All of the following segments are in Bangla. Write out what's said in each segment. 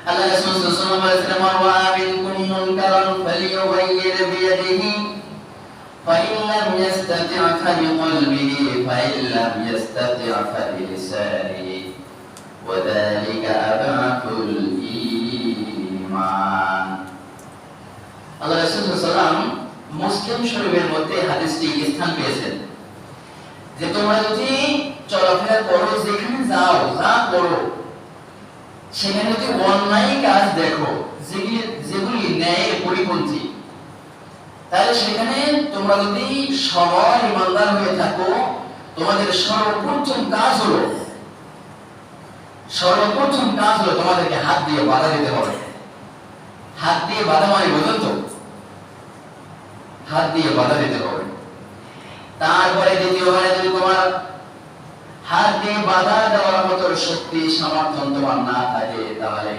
আল্লাহ রাসূল সাল্লাল্লাহু আলাইহি ওয়াসাল্লাম ওয়া মিনকুম মুনকারান ফালিয়ুগাইয়ির বিয়াদিহি فإن لم يستطع فبقلبه فإن لم يستطع فبلسانه وذلك أضعف الإيمان আল্লাহ রাসূল সাল্লাল্লাহু আলাইহি ওয়াসাল্লাম মুসলিম শরীফের মধ্যে হাদিসটি স্থান পেয়েছেন যে তোমরা যদি চলাফেরা করো, যেখানে যাও, যা করো, সেখানে যদি অন্যায় কাজ দেখো যেগুলি ন্যায়ের পরিপন্থী, তাহলে সেখানে তোমরা যদি সবল ইমানদার হয়ে থাকো, তোমাদের সর্বপ্রথম কাজ হলো তোমাদেরকে হাত দিয়ে বাধা দিতে হবে। হাত দিয়ে বাধা মানে বুঝুন তো, হাত দিয়ে বাধা দিতে হবে। তারপরে দ্বিতীয়বারে যদি তোমার হাত দিয়ে বাধা দেওয়ার মতো শক্তি সামর্থ্য তোমার না থাকে, তাহলে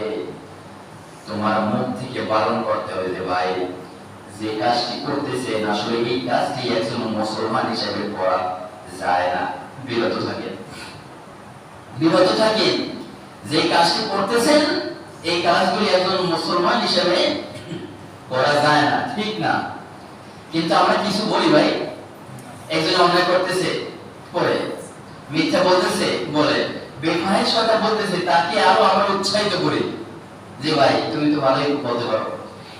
তোমার মুখ থেকে বারণ করতে হবে যে ভাই, যে কাজটি করতেছেন আসলে এই কাজটি একজন মুসলমান হিসেবে করা যায় না, বিরত থাকেন। যে কাজটি করতেছেন এই কাজগুলি একজন মুসলমান হিসেবে করা যায় না, ঠিক না। কিন্তু আমরা কিছু বলি ভাই, একজন অন্যায় করতেছে পরে, মিথ্যা বলতেছে বলে, বেফাহিশ কথা বলতেছে, তাকে আরো আমরা উৎসাহিত করি যে ভাই তুমি তো ভালোই বলতে পারো।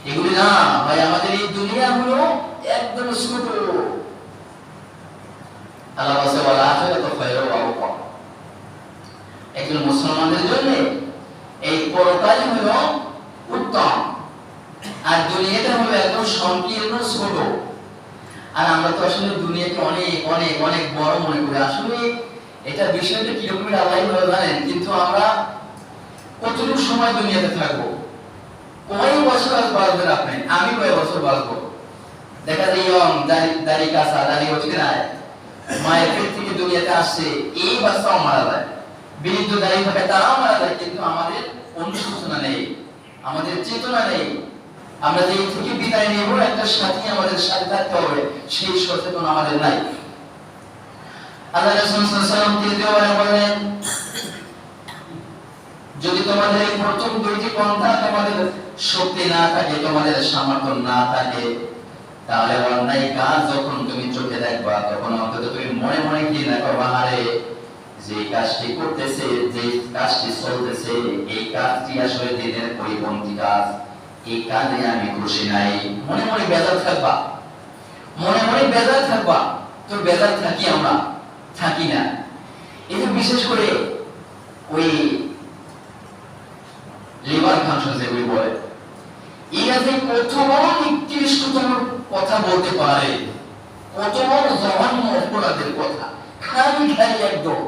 এগুলি না ভাই, আমাদের এই দুনিয়া হলো একদম ছোট। আল্লাহ বলেছে ওয়াল আখিরাতু খায়রু ওয়া আবকা। একজন মুসলমানের জন্য এই পরকালই হলো উত্তম, আর দুনিয়াটা হলো একদম সংকীর্ণ ছোট। আর আমরা তো আসলে দুনিয়াকে অনেক অনেক অনেক বড় মনে করি। আসলে এটা বিষয়টা কিরকম আল্লাহই ভালো জানেন। কিন্তু আমরা কতটুকু সময় দুনিয়াতে থাকবো, কয় বছর বাঁচবেন আপনি, আমি কয় বছর বাঁচবো। দেখা যায় দাড়ি কাঁচা, দাড়ি হচ্ছে না, মায়ের পেট থেকে দুনিয়াতে আসছে, এই বাচ্চাও মারা যায়, বৃদ্ধ দাড়ি থাকে তারাও মারা যায়। কিন্তু আমাদের অনুশোচনা নেই, আমাদের চেতনা নেই। আমরা যে থেকে বিদায় নেব, একটা সাথী আমাদের সাথে থাকতে হবে, সেই সচেতন আমাদের নাই। আল্লাহ রাসূল সাল্লাল্লাহু আলাইহি ওয়াসাল্লাম তৃতীয়বার বলেন, যদি তোমাদের এই প্রথম দুইটি পন্থা তোমাদের শক্তি না থাকে, তোমাদের সামর্থ্য না থাকে, তাহলে অন্যায় কাজ যখন তুমি চোখে দেখবা, তখন অন্তত তুমি মনে মনে কি না করবা, আরে যে কাজটি করতেছে, যে কাজটি চলতেছে, এই কাজটি আসলে দিনের পরিপন্থী কাজ, এই কাজে আমি খুশি নাই। মনে মনে বেজার থাকবা, তো বেজার থাকি আমরা, থাকি না। এই বিশেষ করে ওই লিভার ফাংশন যেগুলি বলে, এরা যে কত বড় নিকৃষ্টতম কথা বলতে পারে, কত বড় জঘন্য অপরাধের কথা, খালি একদম।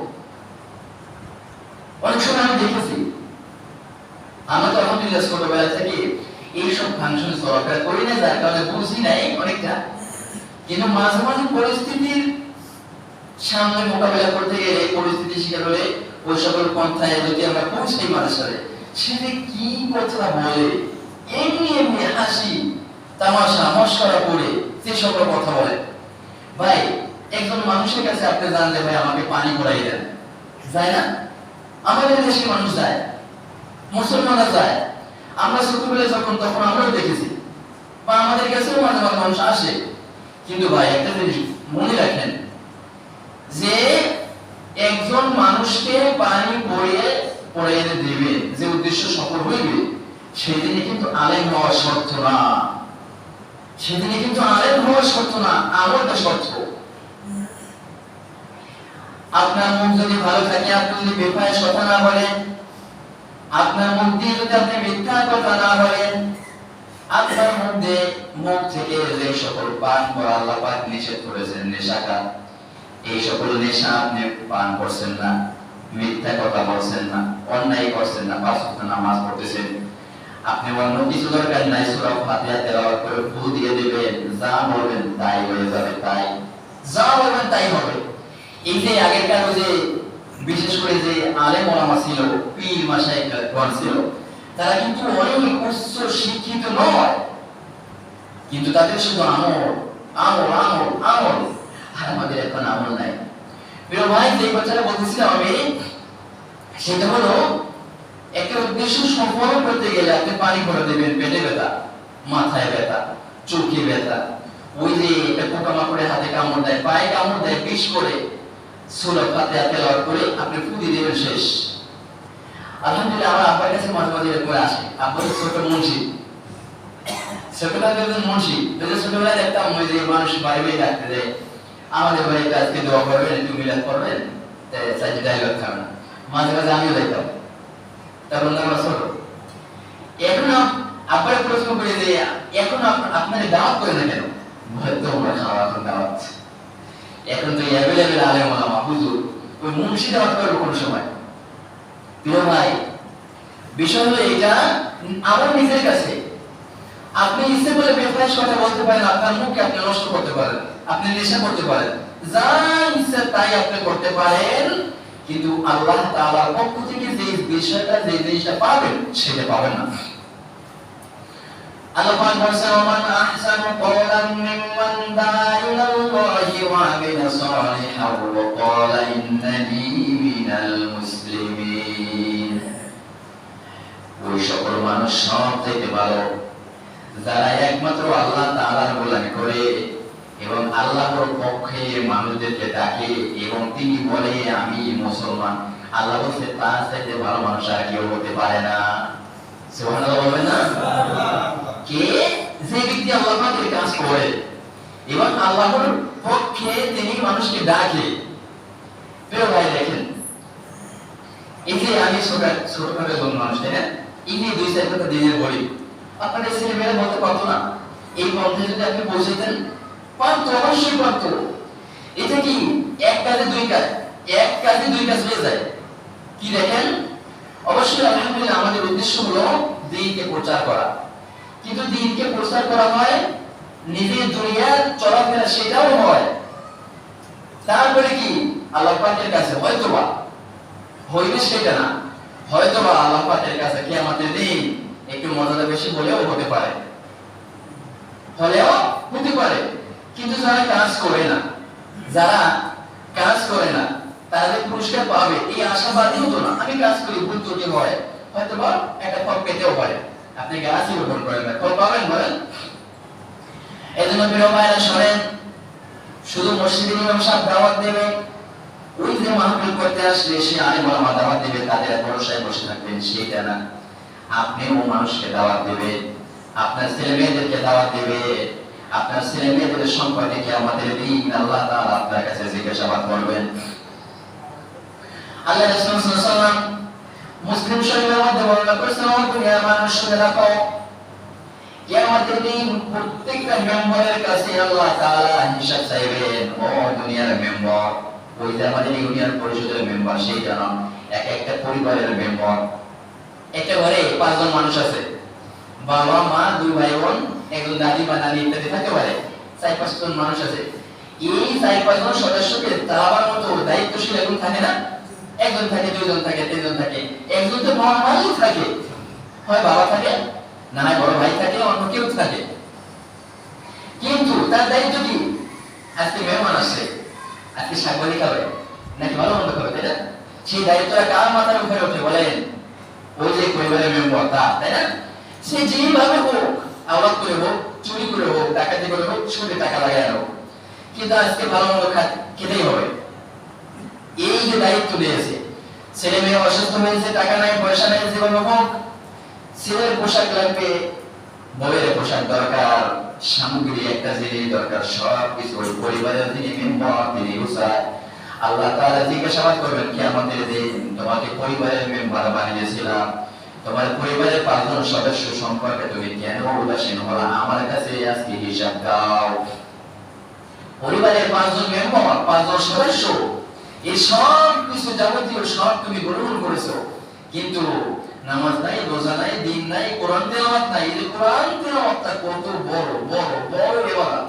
অনেক সময় আমি দেখেছি, আমরা তো আলহামদুলিল্লাহ ছোটবেলা থেকে এইসব ফাংশন চলাফেরা করি না, যার কারণে বুঝি নাই অনেকটা। কিন্তু মাঝে মাঝে পরিস্থিতির সামনে মোকাবেলা করতে গেলে, পরিস্থিতি শিকার হলে, ওই সকল পন্থায় যদি আমরা পৌঁছাই মানুষের, সে কি কথা বলে, এমনি হাসি তামাশা মশকরা করে সে সকল কথা বলে। ভাই, একজন মানুষের কাছে আপনি জানলে ভাই আমাকে পানি ভরাই দেন, যায় না? আমাদের দেশের মানুষ যায়, মুসলমানরা যায়। আমরা ছোটবেলায় যখন, তখন আমরাও দেখেছি, বা আমাদের কাছেও মাঝে মাঝে মানুষ আসে। কিন্তু ভাই একটা জিনিস মনে রাখেন, যে একজন মানুষকে পানি পড়িয়ে দেবে, যে উদ্দেশ্য সফল হইবে, সেদিনে কিন্তু আলেম হওয়ার শর্ত না, আমলটা শর্ত। আপনার মুখ যদি ভালো থাকে, আপনি যদি বেফাহিশ কথা না বলেন, আপনার মুখ দিয়ে যদি আপনি মিথ্যা কথা না বলেন, আপনার মুখ থেকে যে সকল পান করা আল্লাহ পাক নিষেধ করেছেন, নেশাকার, এই সকল নেশা আপনি পান করছেন না, মিথ্যা কথা বলছেন না, অন্যায় করছেন না, পাঁচ ওয়াক্ত নামাজ পড়তেছেন, আপনি অন্য কিছু দরকার নাই, সূরা ফাতিহা তেলাওয়াত করে ফু দিয়ে দিবেন, যা বলবেন তাই হয়ে যাবে, যা বলবেন তাই হবে। এই যে আগেকার যে বিশেষ করে যে আলেম ওলামা ছিল, পীর মাশায়েখগণ ছিল, তারা কিন্তু অনেক উচ্চ শিক্ষিত নয়, কিন্তু তাদের শুধু আমল। আর আমাদের এখন আমল নাই। প্রিয় ভাই, যে কথাটা বলতেছিলাম আমি, সেটা হলো একটা উদ্দেশ্য সফল করতে গেলে আপনি পানি ভরে দেবেন, পেটে ব্যথা, মাথায় ব্যথা, চোখে ব্যথা, ওই যে একটা পোকামাকড়ে হাতে কামড় দেয়, পায়ে কামড় দেয়, বিষ করে সূরা ফাতিহা তেলাওয়াত করে আপনি ফু দিয়ে দেবেন, শেষ। আলহামদুলিল্লাহ আমার আব্বার কাছে মাঝে মাঝে এরকম আসে। আব্বার ছোট মুন্সি, ছোটবেলায় একজন মুন্সি, ছোটবেলায় দেখতাম ওই যে মানুষ বাড়ি বাড়ি ডাকতে দেয়, আমাদের বাড়িতে আজকে দোয়া করবেন, একটু মিলাদ করবেন, চাইতে ডায়লগ খাবেন। মাঝে মাঝে আমিও দেখতাম, তখন আমরা ছোট। এখন আব্বারে প্রশ্ন করে যে এখন আপনার দাওয়াত করে না কেন? হয়তো আমরা খাওয়া এখন দাওয়াত, এখন তো অ্যাভেলেবেল আলেম ওলামা হুজুর, ওই মুন্সি দাওয়াত করবে কোন সময়? প্রিয় ভাই, বিষয় হলো এটা আমার নিজের কাছে। আপনি ইচ্ছে করে বেফাস কথা বলতে পারেন, আপনার মুখকে আপনি নষ্ট করতে পারেন, আপনি নেশা করতে পারেন, যা ইচ্ছে তাই আপনি করতে পারেন, কিন্তু আল্লাহ তাআলার পক্ষ থেকে যে বিষয়টা, যে জিনিসটা পাবেন, সেটা পাবেন না। আল্লাহ পাক বলেছেন, ওমান আহসানু কওলান মিম্মান দাআ ইলাল্লাহি ওয়া আমিলা সালিহান ওয়া ক্বালা ইন্নানি মিনাল মুসলিমিন। ওই সকল মানুষ সব থেকে ভালো যারা একমাত্র আল্লাহ তাআলার গোলামি করে এবং আল্লাহর পক্ষে মানুষদেরকে ডাকে এবং তিনি বলে আমি মুসলমান। আল্লাহ বলছে তার চাইতে ভালো মানুষ আর কেউ হতে পারে না। সুবহানাল্লাহ বলবেন না? কে? যে ব্যক্তি আল্লাহ পাকের কাজ করে এবং আল্লাহর পক্ষে তিনি মানুষকে ডাকে। প্রিয় ভাই দেখেন, এই যে আমি ছোটখাটো কোন মানুষ, তাই না? এই যে 2-4 কথা দিনের বলি, আপনাদের ছেলেমেয়েরা বলতে পারতো না? এই পথে যদি আপনি পৌঁছাতেন, পারতো, অবশ্যই পারতো। এটা কি এক কাজে দুই কাজ, এক কাজে দুই কাজ হয়ে যায়। কি দেখেন, অবশ্যই আলহামদুলিল্লাহ আমাদের উদ্দেশ্য হলো দ্বীনকে প্রচার করা, কিন্তু দ্বীনকে প্রচার করা হয়, নিজের দুনিয়ার চলাফেরা সেটাও হয়। তারপরে কি আল্লাহ পাকের কাছে হয়তোবা হইবে সেটা না, হয়তোবা আল্লাহ পাকের কাছে কিয়ামতের দিন একটু মর্যাদা বেশি বলেও হতে পারে, হলেও হতে পারে। কিন্তু যারা কাজ করে না, যারা কাজ করে না, তাদের পুরস্কার পাবে এই আশাবাদী হতো না। আমি কাজ করি, ভুল ত্রুটি হয়, হয়তোবা একটা ফল পেতেও পারে। আপনি গাছই রোপণ করেন না, ফল পাবেন বলেন? এজন্য প্রিয় ভাইরা শোনেন, শুধু মসজিদে ইমাম সাহেব দাওয়াত দেবে, ওই যে মাহফিল করতে আসলে সে আলেম ওলামা দাওয়াত দেবে, তাদের ভরসায় বসে থাকবেন, সেটা না। আপনিও মানুষকে দাওয়াত দেবে, আপনার ছেলে মেয়েদেরকে দাওয়াত দেবে, আপনার ছেলে মেয়েদের সম্পর্কে কিয়ামতের দিন আল্লাহ তাআলা আপনার কাছে জিজ্ঞাসাবাদ করবেন। আল্লাহ রাসূল সাল্লাল্লাহু আলাইহি ওয়াসাল্লাম মুসলিম শরীফের মধ্যে বর্ণনা করেছেন, ও দুনিয়ার মানুষ শুনে রাখো, কিয়ামতের দিন প্রত্যেকটা মেম্বারের কাছে আল্লাহ তাআলা হিসাব চাইবেন। ও দুনিয়ার মেম্বার, ওই যে আমাদের ইউনিয়ন পরিষদের মেম্বার সেই জানো, এক একটা পরিবারের মেম্বার। একটা ঘরে 5 জন মানুষ আছে, বাবা মা, 2 ভাই বোন, একজন দাদি বা নানি ইত্যাদি থাকতে পারে, 4-5 জন মানুষ আছে। এই 4-5 জন সদস্যকে তার মতো দায়িত্বশীল এখন থাকে না? একজন থাকে, 2 জন থাকে, 3 জন থাকে, একজন তো নরমালি থাকে, হয় বাবা থাকে, না হয় বড় ভাই থাকে, অন্য কেউ থাকে। কিন্তু তার দায়িত্ব কি? আজকে মেহমান আসছে, আজকে শাকবাজি খাবে নাকি ভালো মন্দ খাবে, তাই না? সেই দায়িত্বটা কার মাথার উপরে ওঠে বলেন? ওই যে পরিবারের মেম্বার, তাই না? সে যেভাবে হোক, আওয়াজ করে হোক, চুরি করে হোক, ডাকাতি করে হোক, ছুটে টাকা লাগায় হোক, কিন্তু আজকে ভালো মন্দ খেতেই হবে। এই যে দায়িত্ব নিয়েছে, ছেলে মেয়ে অসুস্থ হয়েছে, টাকা নাই, পয়সা নাই, যেভাবে হোক, ছেলের পোশাক লাগবে, বউয়ের পোশাক দরকার, সামগ্রী একটা জিনিস দরকার, সব কিছু ওই পরিবারের যিনি মেম্বার তিনি উসায়। আল্লাহ তাআলা জিজ্ঞাসাবাদ করবেন কিয়ামতের দিন, তোমাকে পরিবারের মেম্বার বানিয়েছিলাম, তোমার পরিবারের 5 জন সদস্য সম্পর্কে তুমি কেন উদাসীন হলা? আমার কাছে আজকে হিসাব দাও। পরিবারের 5 জন মেম্বার, 5 জন সদস্য, এই সব কিছু যাবতীয় সব তুমি গ্রহণ করেছো, কিন্তু নামাজ নাই, রোজা নাই, দিন নাই, কোরআন তেলাওয়াত নাই। এই কোরআন তেলাওয়াতটা কত বড় বড় বড় ইবাদত,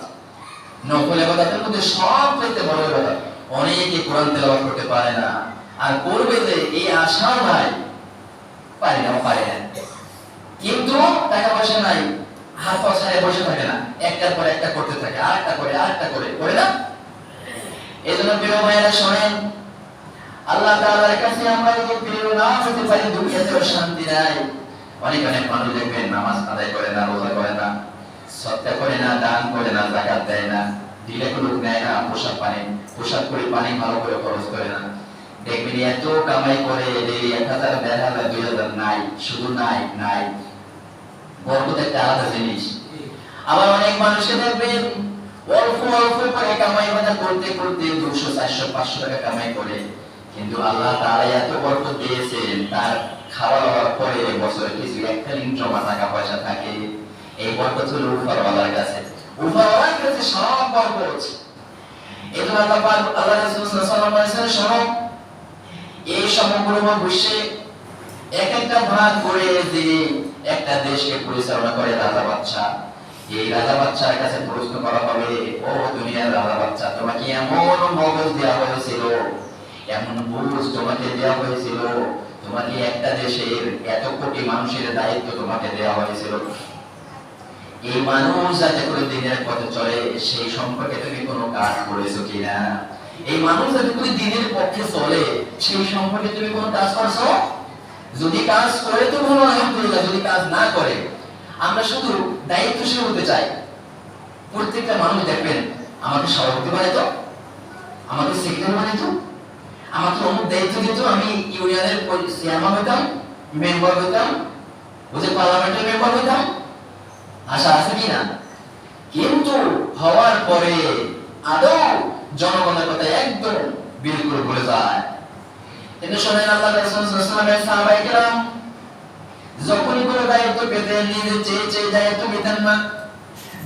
নফল ইবাদতের মধ্যে সবচেয়ে বড় ইবাদত। অনেকে কোরআন তেলাওয়াত করতে পারে না, আর করবে যে এই আশাও নাই, পারে না। কিন্তু টাকা পয়সা নাই, হাত পা ছাড়ে বসে থাকে না, একটার পর একটা করতে থাকে, আরেকটা করে করে না? এজন্য প্রিয় ভাইরা শোনেন, আল্লাহ তাআলার কাছে আমরা যদি প্রিয় না হতে পারি দুনিয়াতেও শান্তি নাই। অনেক অনেক মানুষ দেখবেন নামাজ আদায় করে না, রোজা করে না, সদকা করে না, দান করে না, যাকাত দেয় না, দিলে কোনো নেয় না, পোশাক করে পানি ভালো করে খরচ করে না। দেখবেন এত কামাই করে 1000 1500 2000 নাই, শুধু নাই। বরকত একটা আলাদা জিনিস। আবার অনেক মানুষকে দেখবেন অল্প করে কামাই বাজা করতে 200 400 500 টাকা কামাই করে, কিন্তু আল্লাহ তাআলা এত বরকত দিয়েছেন, তার খাওয়া দাওয়ার পরে বছরে কিছু একটা জমা টাকা পয়সা থাকে। এই বরকত হলো উপরওয়ালার কাছে সব বরকত। এই তো আল্লাহ পাক আল্লাহ রাসূল সাল্লাল্লাহু আলাইহি ওয়াসাল্লাম সব এই সমগ্র বিশ্বে এক একটা ভাগ করে যে একটা দেশকে পরিচালনা করে রাজা বাদশা। এই রাজা বাদশার কাছে প্রশ্ন করা হবে, ও দুনিয়ার রাজা বাদশা, তোমাকে এমন মগজ দেওয়া হয়েছিল, এমন বুঝ তোমাকে দেওয়া হয়েছিল, তোমাকে একটা দেশের এত কোটি মানুষের দায়িত্ব তোমাকে দেওয়া হয়েছিল, এই মানুষ যাতে করে দিনের পথে চলে সেই সম্পর্কে তুমি কোনো কাজ করেছো কিনা? এই মানুষ যাতে করে দিনের পথে চলে সেই সম্পর্কে তুমি কোনো কাজ করছো? যদি কাজ করে তো ভালো, আলহামদুলিল্লাহ। যদি কাজ না করে, আমরা শুধু দায়িত্বশীল হতে চাই। প্রত্যেকটা মানুষ দেখবেন, আমাকে সভাপতি বানাইতো, আমাকে সেক্রেটারি বানাইতো, আমাকে অমুক দায়িত্ব দিত, আমি ইউনিয়নের চেয়ারম্যান হইতাম, মেম্বার হইতাম, পার্লামেন্টের মেম্বার হইতাম। আশা আছে কিনা? কিন্তু হওয়ার পরে আদৌ জনগণের কথা একদম বিলকুল ভুলে যায়। কিন্তু শোনেন, আল্লাহ রাসূল সাল্লাল্লাহু আলাইহি ওয়াসাল্লাম সাহাবায়ে কেরাম যখনই কোনো দায়িত্ব পেতেন, নিজে চেয়ে দায়িত্ব পেতেন না।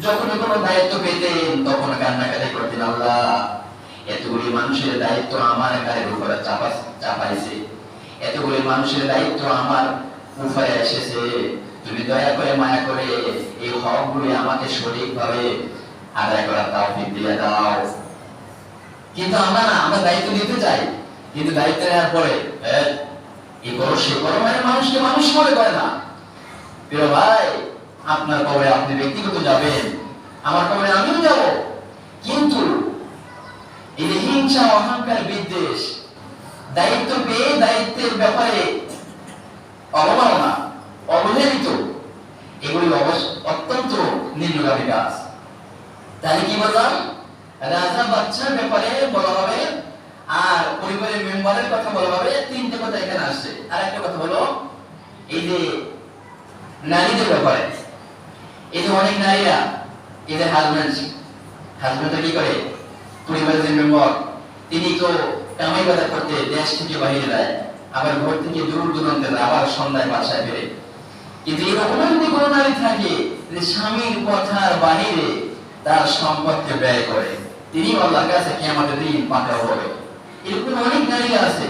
যখনই কোনো দায়িত্ব পেতেন তখন কান্নাকাটি করতেন, আল্লাহ এতগুলি মানুষের দায়িত্ব আমার গায়ের উপরে চাপাইছে, এতগুলি মানুষের দায়িত্ব আমার উপরে এসেছে, তুমি দয়া করে মায়া করে এই হকগুলি আমাকে সঠিকভাবে আদায় করার তৌফিক দিয়ে দাও। কিন্তু আমরা দায়িত্ব নিতে চাই, কিন্তু দায়িত্ব নেওয়ার পরে এই বড় সে বড় মানে মানুষকে মানুষ মনে করে না। প্রিয় ভাই, আপনার কবরে আপনি ব্যক্তিগত যাবেন, আমার কবরে আমিও যাব, কিন্তু এই যে হিংসা, অহংকার, বিদ্বেষ, দায়িত্ব পেয়ে দায়িত্বের ব্যাপারে অবমাননা, অবহেলিত, এগুলি অত্যন্ত নিম্নগামী কাজ। তাহলে কি বললাম? রাজা বাচ্চার ব্যাপারে বলা হবে, আর পরিবারের মেম্বারের কথা বলা হবে। তিনটে কথা এখানে আসছে। আর একটা কথা হলো এই যে নারীদের ব্যাপারে। এই যে অনেক নারীরা, এই যে হাজবেন্ডটা কি করে, পরিবারের যে মেম্বার, তিনি তো কামাই বাজার করতে দেশ থেকে বাইরে যায়, আবার ঘর থেকে দূর দূরান্তে যায়, আবার সন্ধ্যায় বাসায় ফেরে। কিন্তু এরকম যদি কোনো নারী থাকে যে স্বামীর কথার বাহিরে তার সম্পদকে ব্যয় করে, তিনি আল্লাহর কাছে কিয়ামতের দিন পাকড়াও হবে। এরকম অনেক নারী আছে।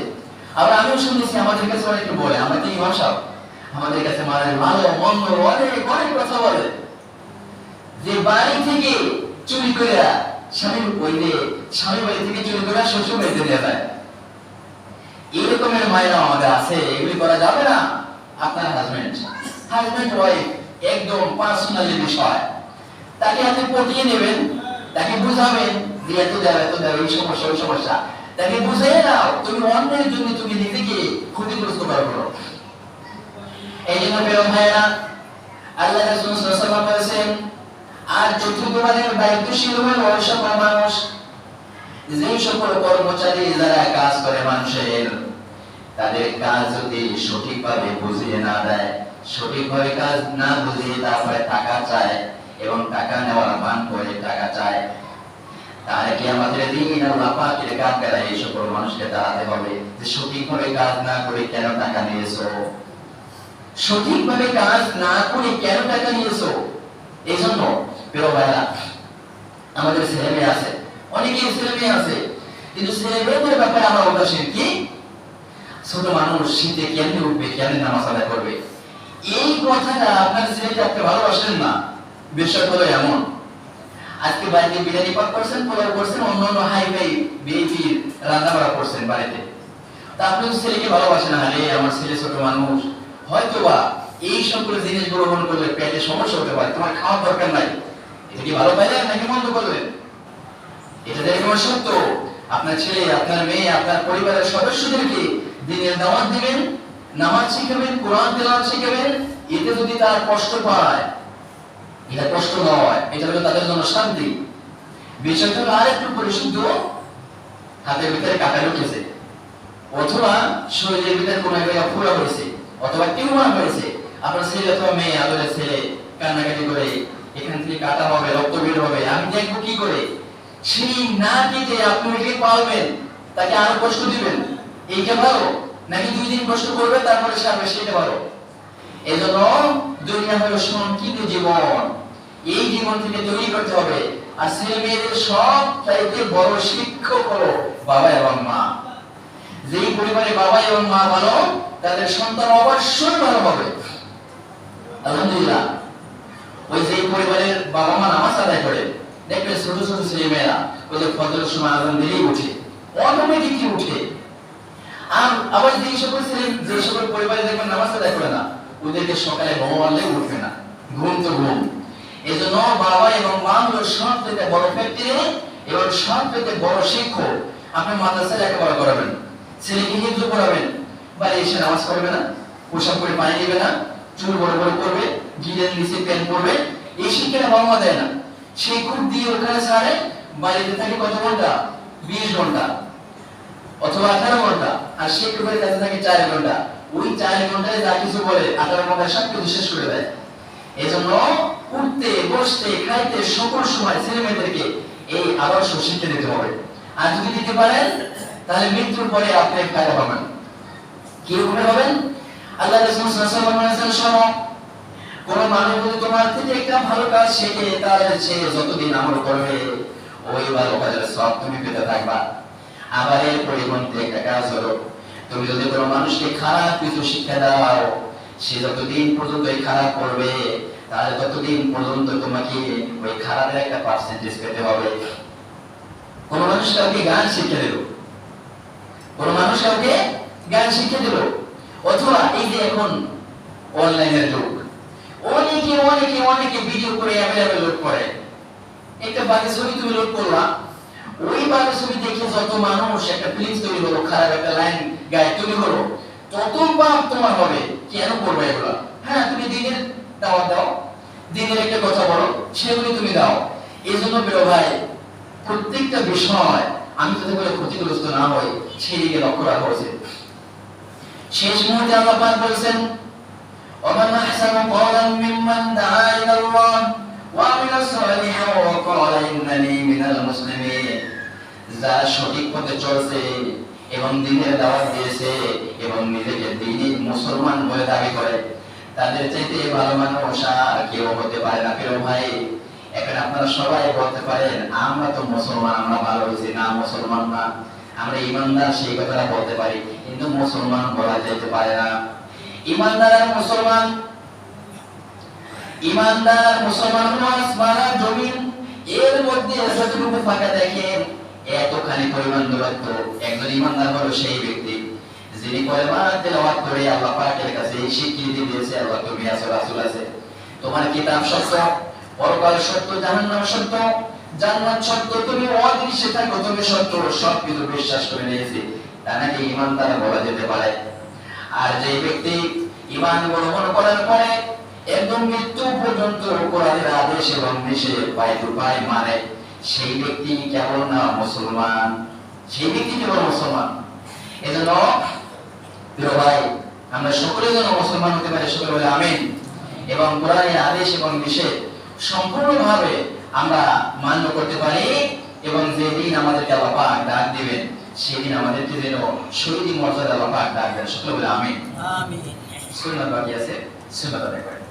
আবার আমিও শুনেছি, আমাদের কাছে অনেকে বলে, আমরা তো ইমাম সাহেব, আমাদের কাছে মানে ভালো মন্দ অনেক কথা বলে, যে বাড়ি থেকে চুরি করে স্বামী বাড়ি থেকে চুরি করে শ্বশুর বাড়িতে নিয়ে যায়। এরকমের মায়েরা আমাদের আছে। এগুলি করা যাবে না। আপনার হাজবেন্ড ওয়াইফ একদম পার্সোনালি বিষয়, তাকে আপনি পটিয়ে নেবেন, তাকে বুঝাবেন যে এত দেয় এই সমস্যা ওই সমস্যা, তাকে বুঝিয়ে নাও। তুমি অন্যের জন্য তুমি নিজেকে ক্ষতিগ্রস্ত করো। এই জন্য প্রিয় ভাইয়েরা, আল্লাহ রাসূল সাল্লাল্লাহু আলাইহি ওয়াসাল্লাম বলেছেন, আর চতুর্থবারের দায়িত্বশীল হল ওই সকল মানুষ, যে সকল কর্মচারী যারা কাজ করে মানুষের, তাদের কাজ যদি সঠিকভাবে বুঝিয়ে না দেয়, সঠিকভাবে কাজ না বুঝিয়ে তারপরে টাকা চায় এবং টাকা নেওয়ার মান করে টাকা চায়, তাহলে কি আমাদের দিন আল্লাহ পাকের কাঠগড়ায় এই সকল মানুষকে দাঁড়াতে হবে যে সঠিকভাবে কাজ না করে কেন টাকা নিয়েছো, সঠিকভাবে কাজ না করে কেন টাকা নিয়েছো। এই জন্য প্রিয় ভাইরা, আমাদের ছেলে মেয়ে আছে, অনেকেই ছেলে মেয়ে আছে, কিন্তু ছেলে মেয়েদের ব্যাপারে আমরা উদাসীন। কি ছোট মানুষ শীতে কেমনে উঠবে, কেমনে নামাজ আদায় করবে, এই কথাটা আপনার ছেলেকে আপনি ভালোবাসেন না। বিষয় হলো এমন, আজকে বাড়িতে বিরিয়ানি পাক করছেন, পোলাও করছেন, অন্যান্য হাইফাই বিএপির রান্না বাড়া করছেন বাড়িতে, তা আপনি ছেলেকে ভালোবাসেন না। আরে আমার ছেলে ছোট মানুষ, হয়তোবা এই সকল জিনিস গ্রহণ করলে পেটে সমস্যা হতে পারে, তোমার খাওয়ার দরকার নাই। এটা কি ভালো পাইলেন নাকি মন্দ করলেন? এটা দেখে আমার সত্য। আপনার ছেলে, আপনার মেয়ে, আপনার পরিবারের সদস্যদেরকে দ্বীনের দাওয়াত দিবেন, নামাজ শিখাবেন, কোরআন তেলাওয়াত শিখাবেন। এতে যদি তারা কষ্ট পায়, এটা কষ্ট নয়, এটা হলো তাদের জন্য শান্তি। বিষয়টা হলো আর একটু পরিশুদ্ধ, হাতের ভিতরে কাটা ঢুকেছে, অথবা শরীরের ভিতরে কোনো একটা ফোড়া হয়েছে, অথবা টিউমার হয়েছে। আপনার ছেলে অথবা মেয়ে, আদরের ছেলে কান্নাকাটি করে এখান থেকে কাটা হবে, রক্ত বের হবে, আমি দেখবো কি করে? সেই না কেটে আপনি ওকে পালবেন, তাকে আরো কষ্ট দিবেন, এইটা ভালো নাকি 2 দিন কষ্ট করবে তারপরে সারবে, সেটা ভালো? এজন্য দুনিয়া হলো সংকীর্ণ জীবন, এই জীবন থেকে তৈরি করতে হবে। আর ছেলে মেয়েদের সব চাইতে বড় শিক্ষক হলো বাবা এবং মা। যেই পরিবারে বাবা এবং মা ভালো, তাদের সন্তান অবশ্যই ভালো হবে। আলহামদুলিল্লাহ, ওই যে পরিবারের বাবা মা নামাজ আদায় করে, দেখবেন ছোট ছোট ছেলে মেয়েরা ওদের ফজরের সময় আজান দিলেই উঠে, অটোমেটিকলি উঠে। আর আবার যে সকল পরিবারে দেখবেন নামাজ আদায় করে না, ওদেরকে সকালে ঘুমালে উঠবে না, ঘুম তো ঘুম। এজন্য বাবা এবং মা হলো সবথেকে বড় ফ্যাক্টরি এবং সবথেকে বড় শিক্ষক। আপনি মাদ্রাসায় লেখাপড়া করাবেন, ছেলেকে হিফজ পড়াবেন, বাড়ি এসে নামাজ পড়বে না, পোশাক পরে পানি দিবে না, চুল বড় বড় করবে, গিলের নিচে প্যান্ট পরবে, এই শিক্ষাটা বাবা মা দেয় না। শিক্ষক দিয়ে ওখানে ছাড়ে, বাড়িতে থাকে কত ঘন্টা? 20 ঘন্টা অথবা 18 ঘন্টা, আর শিক্ষকের কাছে থাকে 4 ঘন্টা। ওই 4 ঘন্টায় যা কিছু বলে 18 ঘন্টায় সব কিছু শেষ করে দেয়। এজন্য উঠতে, বসতে, খাইতে সকল সময় ছেলে মেয়েদেরকে এই আদর্শ শিক্ষা দিতে হবে। আর যদি দিতে পারেন, তাহলে মৃত্যুর পরে আপনি ফায়দা পাবেন। কি রকম হবেন? আল্লাহ রাসূল সাল্লাল্লাহু আলাইহি ওয়াসাল্লাম শোনো, কোন মানুষ যদি তোমার থেকে একটা ভালো কাজ শিখে, তাহলে সে যতদিন আমল করবে, ওই ভালো কাজের সওয়াব তুমি পেতে থাকবা। আবার এর পরিবর্তে একটা কাজ হলো, তুমি যদি কোনো মানুষকে খারাপ কিছু শিক্ষা দাও, সে যতদিন পর্যন্ত এই খারাপ করবে, তাহলে ততদিন পর্যন্ত তোমাকে ওই খারাপের একটা পার্সেন্টেজ পেতে হবে। কোন মানুষ কাউকে গান শিক্ষা দিল, কোন মানুষ কাউকে গান শিক্ষা দিল, অথবা এই যে এখন অনলাইনের যুগ, অনেকে অনেকে অনেকে ভিডিও করে অ্যাভেলেবল লোড করে। একটা বাজে ছবি তুমি লোড করলা, ওই বাজে ছবি দেখে যত মানুষ একটা ফিলিংস তৈরি হলো, খারাপ একটা লাইন গায়ে তৈরি হলো, তত পাপ তোমার হবে। কেন করবে এগুলো? হ্যাঁ, তুমি দিনের দাওয়াত দাও, দিনের একটা কথা বলো, সেগুলি তুমি দাও। এই জন্য প্রিয় ভাই, প্রত্যেকটা বিষয় আমি যাতে করে ক্ষতিগ্রস্ত না হই, সেই দিকে লক্ষ্য রাখা উচিত। শেষ মুহূর্তে আল্লাহ পাক বলেছেন, ومن أحسن قولا ممن دعا إلى الله وعمل صالحا وقال إنني من المسلمين। যারা সঠিক পথে চলছে এবং দ্বীনের দাওয়াত দিয়েছে এবং নিজেকে দ্বীনি মুসলমান বলে দাবি করে, তাদের চাইতে ভালো মানুষ আর কেউ হতে পারে না। প্রিয় ভাই, এখন আপনারা সবাই বলতে পারেন, আমরা তো মুসলমান, আমরা ভালো হয়েছি না, মুসলমান না, আমরা ইমানদার, সেই কথাটা বলতে পারি, কিন্তু মুসলমান বলা যেতে পারে না। ইমানদার আর মুসলমান, ইমানদার মুসলমান হলো আসমান আর জমিন, এর মধ্যে যতটুকু ফাঁকা দেখেন এতখানি পরিমাণ দূরত্ব। একজন ইমানদার হলো সেই ব্যক্তি যিনি কলেমা তেলাওয়াত করে আল্লাহ পাকের কাছে এই স্বীকৃতি দিয়েছে, আল্লাহ তুমি আছো, রাসূল আছে, তোমার কিতাব সত্য, পরকাল সত্য, জাহান্নাম সত্য, জান্নাত সত্য, তুমি অদৃশ্যে থাকো, তুমি সত্য, সবকিছু বিশ্বাস করে নিয়েছি, তা নাকি ইমানদার বলা যেতে পারে। আর যে ব্যক্তি ঈমান গ্রহণ করার পরে একদম মৃত্যু পর্যন্ত কোরআনের আদেশ এবং নিষেধ পায় টু পায় মানে, সেই ব্যক্তি কেবল না মুসলমান, সেই ব্যক্তি কেবল মুসলমান। এজন্য প্রিয় ভাই, আমরা সকলে যেন মুসলমান হতে পারি, সকলে বলে আমিন। এবং কোরআনের আদেশ এবং নিষেধ সম্পূর্ণভাবে আমরা মান্য করতে পারি, এবং যেদিন আমাদেরকে আল্লাহ পাক ডাক দিবেন, সেদিন আমাদেরকে যেন শহীদি মর্যাদা আল্লাহ পাক ডাক দেন, সকলে বলে আমিন। আমিন। সুন্নাত বাকি আছে, সুন্নাত আদায় করেন।